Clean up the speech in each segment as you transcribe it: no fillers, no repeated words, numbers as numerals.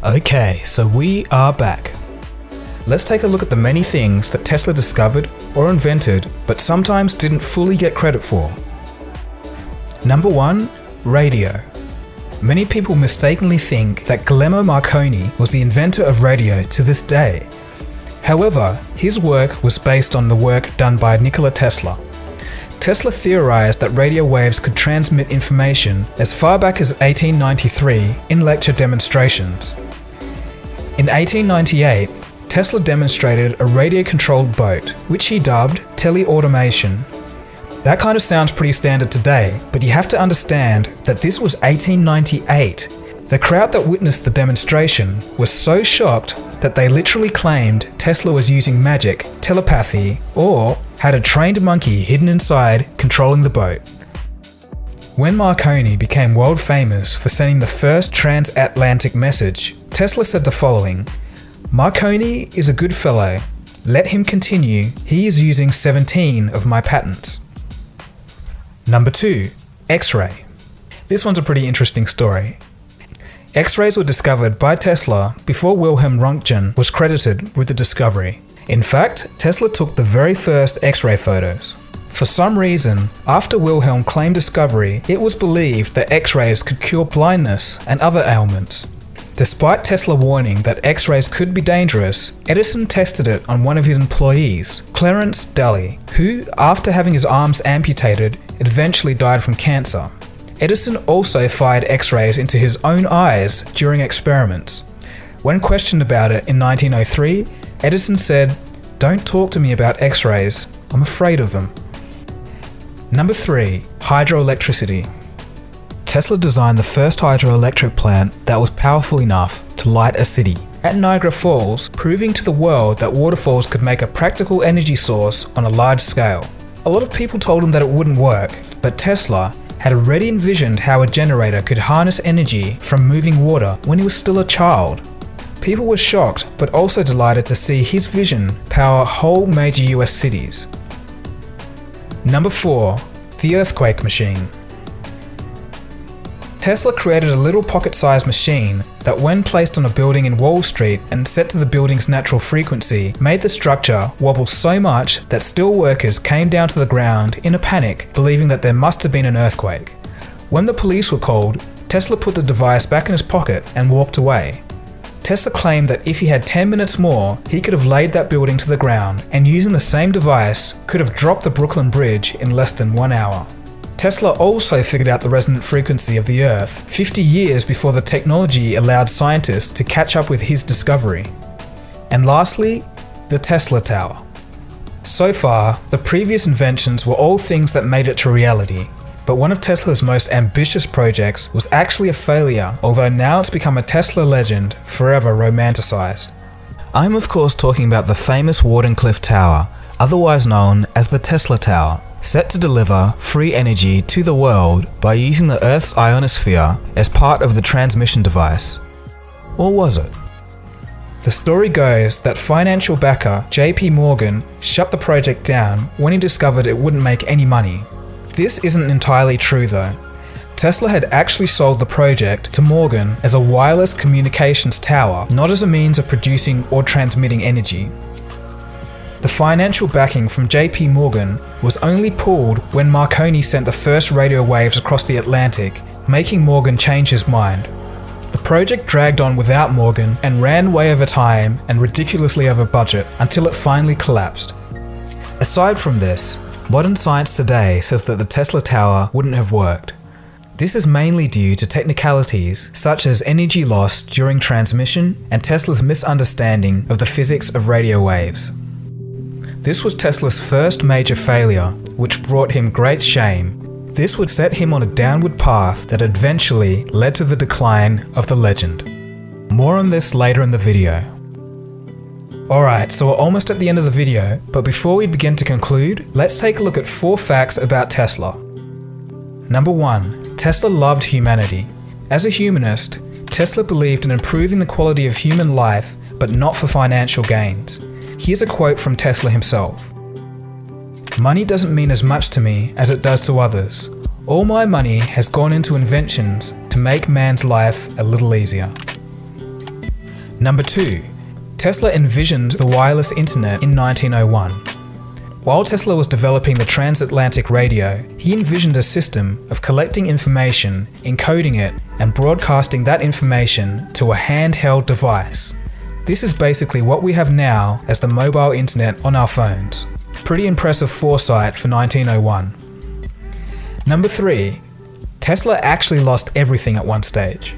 Okay, so we are back. Let's take a look at the many things that Tesla discovered or invented, but sometimes didn't fully get credit for. Number 1, radio. Many people mistakenly think that Guglielmo Marconi was the inventor of radio to this day. However, his work was based on the work done by Nikola Tesla. Tesla theorized that radio waves could transmit information as far back as 1893 in lecture demonstrations. In 1898, Tesla demonstrated a radio-controlled boat, which he dubbed teleautomation. That kind of sounds pretty standard today, but you have to understand that this was 1898. The crowd that witnessed the demonstration was so shocked that they literally claimed Tesla was using magic, telepathy, or had a trained monkey hidden inside controlling the boat. When Marconi became world famous for sending the first transatlantic message, Tesla said the following: "Marconi is a good fellow. Let him continue. He is using 17 of my patents." Number 2, X-ray. This one's a pretty interesting story. X-rays were discovered by Tesla before Wilhelm Röntgen was credited with the discovery. In fact, Tesla took the very first X-ray photos. For some reason, after Wilhelm claimed discovery, it was believed that X-rays could cure blindness and other ailments. Despite Tesla warning that X-rays could be dangerous, Edison tested it on one of his employees, Clarence Daly, who, after having his arms amputated, eventually died from cancer. Edison also fired X-rays into his own eyes during experiments. When questioned about it in 1903, Edison said, "Don't talk to me about X-rays, I'm afraid of them." Number 3, hydroelectricity. Tesla designed the first hydroelectric plant that was powerful enough to light a city at Niagara Falls, proving to the world that waterfalls could make a practical energy source on a large scale. A lot of people told him that it wouldn't work, but Tesla had already envisioned how a generator could harness energy from moving water when he was still a child. People were shocked, but also delighted to see his vision power whole major US cities. Number 4, the earthquake machine. Tesla created a little pocket-sized machine that, when placed on a building in Wall Street and set to the building's natural frequency, made the structure wobble so much that steel workers came down to the ground in a panic, believing that there must have been an earthquake. When the police were called, Tesla put the device back in his pocket and walked away. Tesla claimed that if he had 10 minutes more, he could have laid that building to the ground, and using the same device, could have dropped the Brooklyn Bridge in less than 1 hour. Tesla also figured out the resonant frequency of the Earth 50 years before the technology allowed scientists to catch up with his discovery. And lastly, the Tesla Tower. So far, the previous inventions were all things that made it to reality, but one of Tesla's most ambitious projects was actually a failure, although now it's become a Tesla legend, forever romanticized. I'm of course talking about the famous Wardenclyffe Tower, otherwise known as the Tesla Tower, set to deliver free energy to the world by using the Earth's ionosphere as part of the transmission device. Or was it? The story goes that financial backer JP Morgan shut the project down when he discovered it wouldn't make any money. This isn't entirely true though. Tesla had actually sold the project to Morgan as a wireless communications tower, not as a means of producing or transmitting energy. The financial backing from JP Morgan was only pulled when Marconi sent the first radio waves across the Atlantic, making Morgan change his mind. The project dragged on without Morgan and ran way over time and ridiculously over budget until it finally collapsed. Aside from this, modern science today says that the Tesla Tower wouldn't have worked. This is mainly due to technicalities such as energy loss during transmission and Tesla's misunderstanding of the physics of radio waves. This was Tesla's first major failure, which brought him great shame. This would set him on a downward path that eventually led to the decline of the legend. More on this later in the video. Alright, so we're almost at the end of the video, but before we begin to conclude, let's take a look at 4 facts about Tesla. Number 1. Tesla loved humanity. As a humanist, Tesla believed in improving the quality of human life, but not for financial gains. Here's a quote from Tesla himself. "Money doesn't mean as much to me as it does to others. All my money has gone into inventions to make man's life a little easier." Number 2. Tesla envisioned the wireless internet in 1901. While Tesla was developing the transatlantic radio, he envisioned a system of collecting information, encoding it, and broadcasting that information to a handheld device. This is basically what we have now as the mobile internet on our phones. Pretty impressive foresight for 1901. Number 3. Tesla actually lost everything at one stage.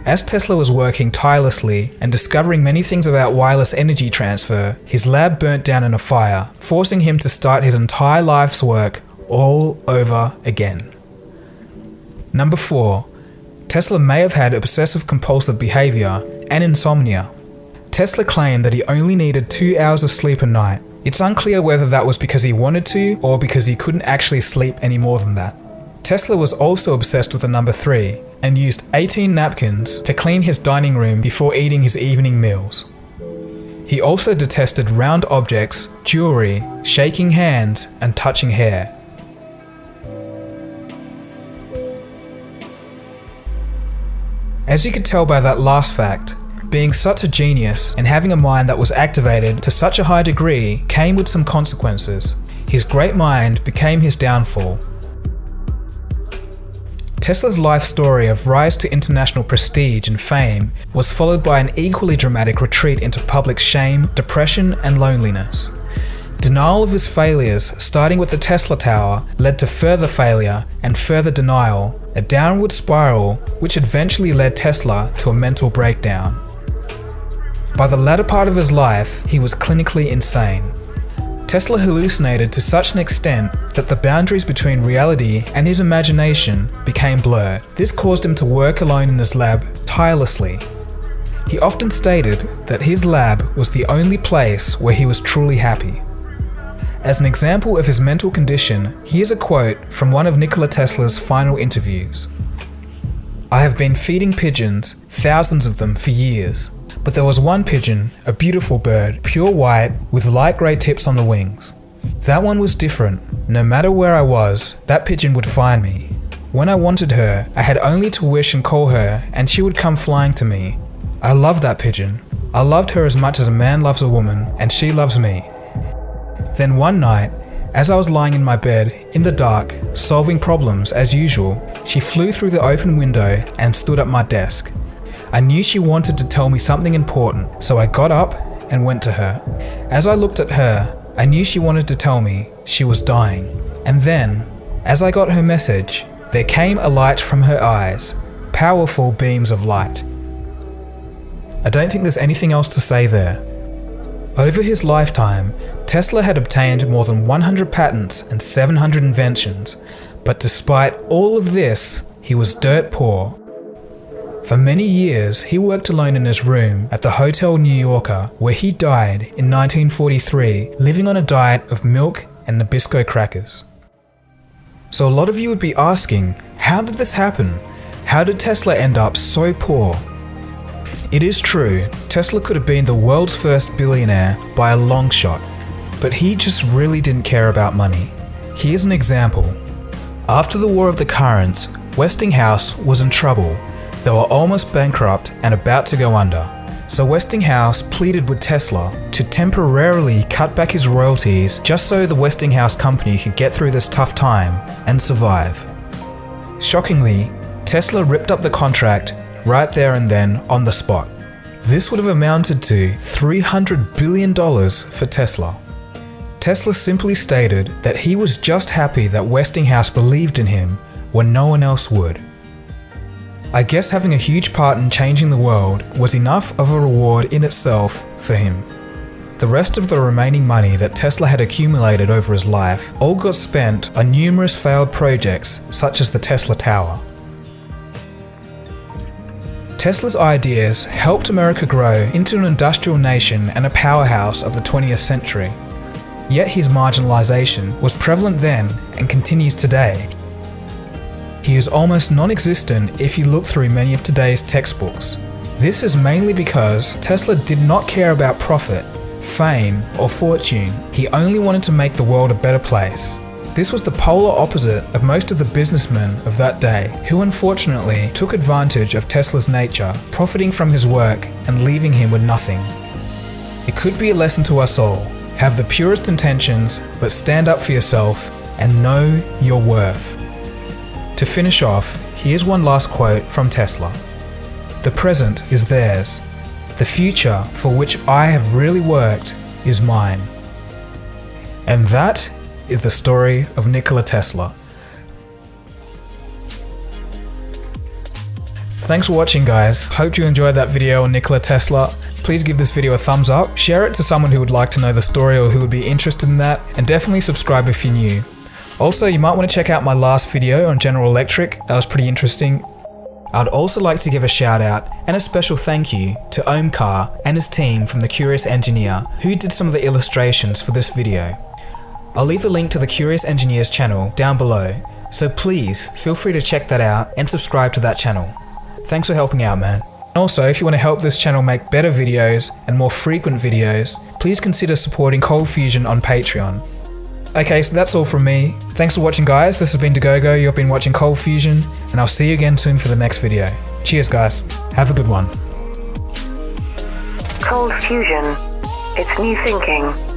As Tesla was working tirelessly and discovering many things about wireless energy transfer, his lab burnt down in a fire, forcing him to start his entire life's work all over again. Number 4. Tesla may have had obsessive-compulsive behavior and insomnia. Tesla claimed that he only needed 2 hours of sleep a night. It's unclear whether that was because he wanted to or because he couldn't actually sleep any more than that. Tesla was also obsessed with the number 3 and used 18 napkins to clean his dining room before eating his evening meals. He also detested round objects, jewelry, shaking hands, and touching hair. As you could tell by that last fact, being such a genius and having a mind that was activated to such a high degree came with some consequences. His great mind became his downfall. Tesla's life story of rise to international prestige and fame was followed by an equally dramatic retreat into public shame, depression, and loneliness. Denial of his failures, starting with the Tesla Tower, led to further failure and further denial, a downward spiral which eventually led Tesla to a mental breakdown. By the latter part of his life, he was clinically insane. Tesla hallucinated to such an extent that the boundaries between reality and his imagination became blurred. This caused him to work alone in his lab tirelessly. He often stated that his lab was the only place where he was truly happy. As an example of his mental condition, here's a quote from one of Nikola Tesla's final interviews. "I have been feeding pigeons, thousands of them, for years. But there was one pigeon, a beautiful bird, pure white, with light grey tips on the wings. That one was different. No matter where I was, that pigeon would find me. When I wanted her, I had only to wish and call her, and she would come flying to me. I loved that pigeon. I loved her as much as a man loves a woman, and she loves me. Then one night, as I was lying in my bed, in the dark, solving problems as usual, she flew through the open window and stood at my desk. I knew she wanted to tell me something important, so I got up and went to her. As I looked at her, I knew she wanted to tell me she was dying. And then, as I got her message, there came a light from her eyes, powerful beams of light." I don't think there's anything else to say there. Over his lifetime, Tesla had obtained more than 100 patents and 700 inventions, but despite all of this, he was dirt poor. For many years, he worked alone in his room at the Hotel New Yorker, where he died in 1943, living on a diet of milk and Nabisco crackers. So a lot of you would be asking, how did this happen? How did Tesla end up so poor? It is true, Tesla could have been the world's first billionaire by a long shot, but he just really didn't care about money. Here's an example. After the War of the Currents, Westinghouse was in trouble. They were almost bankrupt and about to go under. So Westinghouse pleaded with Tesla to temporarily cut back his royalties just so the Westinghouse company could get through this tough time and survive. Shockingly, Tesla ripped up the contract right there and then on the spot. This would have amounted to $300 billion for Tesla. Tesla simply stated that he was just happy that Westinghouse believed in him when no one else would. I guess having a huge part in changing the world was enough of a reward in itself for him. The rest of the remaining money that Tesla had accumulated over his life all got spent on numerous failed projects such as the Tesla Tower. Tesla's ideas helped America grow into an industrial nation and a powerhouse of the 20th century. Yet his marginalization was prevalent then and continues today. He is almost non-existent if you look through many of today's textbooks. This is mainly because Tesla did not care about profit, fame, or fortune. He only wanted to make the world a better place. This was the polar opposite of most of the businessmen of that day, who unfortunately took advantage of Tesla's nature, profiting from his work and leaving him with nothing. It could be a lesson to us all. Have the purest intentions, but stand up for yourself and know your worth. To finish off, here's one last quote from Tesla. "The present is theirs. The future for which I have really worked is mine." And that is the story of Nikola Tesla. Thanks for watching, guys. Hope you enjoyed that video on Nikola Tesla. Please give this video a thumbs up, share it to someone who would like to know the story or who would be interested in that, and definitely subscribe if you're new. Also, you might want to check out my last video on General Electric. That was pretty interesting. I'd also like to give a shout out and a special thank you to Omkar and his team from The Curious Engineer, who did some of the illustrations for this video. I'll leave a link to the Curious Engineer's channel down below, so please feel free to check that out and subscribe to that channel. Thanks for helping out, man. Also, if you want to help this channel make better videos and more frequent videos, please consider supporting Cold Fusion on Patreon. Okay, so that's all from me. Thanks for watching, guys. This has been Dagogo. You've been watching Cold Fusion, and I'll see you again soon for the next video. Cheers, guys. Have a good one. Cold Fusion. It's new thinking.